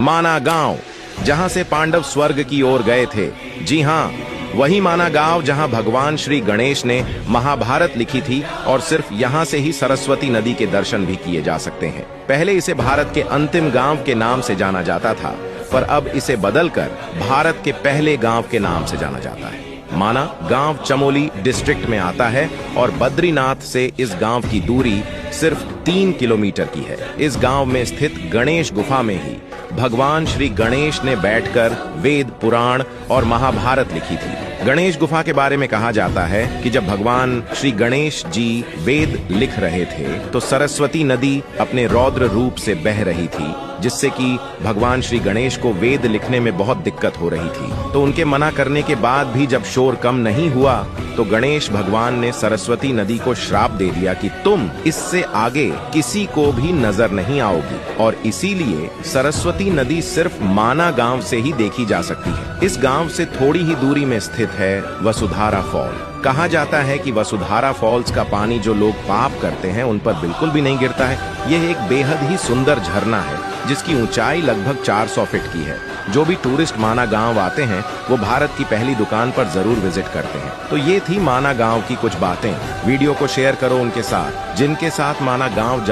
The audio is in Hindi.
माना गांव, जहां से पांडव स्वर्ग की ओर गए थे। जी हाँ, वही माना गांव जहां भगवान श्री गणेश ने महाभारत लिखी थी और सिर्फ यहां से ही सरस्वती नदी के दर्शन भी किए जा सकते हैं। पहले इसे भारत के अंतिम गांव के नाम से जाना जाता था, पर अब इसे बदलकर भारत के पहले गांव के नाम से जाना जाता है। माना गांव चमोली डिस्ट्रिक्ट में आता है और बद्रीनाथ से इस गांव की दूरी सिर्फ 3 किलोमीटर की है। इस गांव में स्थित गणेश गुफा में ही भगवान श्री गणेश ने बैठकर वेद, पुराण और महाभारत लिखी थी। गणेश गुफा के बारे में कहा जाता है कि जब भगवान श्री गणेश जी वेद लिख रहे थे तो सरस्वती नदी अपने रौद्र रूप से बह रही थी, जिससे कि भगवान श्री गणेश को वेद लिखने में बहुत दिक्कत हो रही थी। तो उनके मना करने के बाद भी जब शोर कम नहीं हुआ तो गणेश भगवान ने सरस्वती नदी को श्राप दे दिया कि तुम इससे आगे किसी को भी नजर नहीं आओगी, और इसीलिए सरस्वती नदी सिर्फ माना गांव से ही देखी जा सकती है। इस गांव से थोड़ी ही दूरी में स्थित है वसुधारा फॉल। कहा जाता है कि वसुधारा फॉल्स का पानी जो लोग पाप करते हैं उन पर बिल्कुल भी नहीं गिरता है। यह एक बेहद ही सुंदर झरना है जिसकी ऊंचाई लगभग 400 फीट की है। जो भी टूरिस्ट माना गांव आते हैं वो भारत की पहली दुकान पर जरूर विजिट करते हैं। तो ये थी माना गांव की कुछ बातें। वीडियो को शेयर करो उनके साथ जिनके साथ माना गांव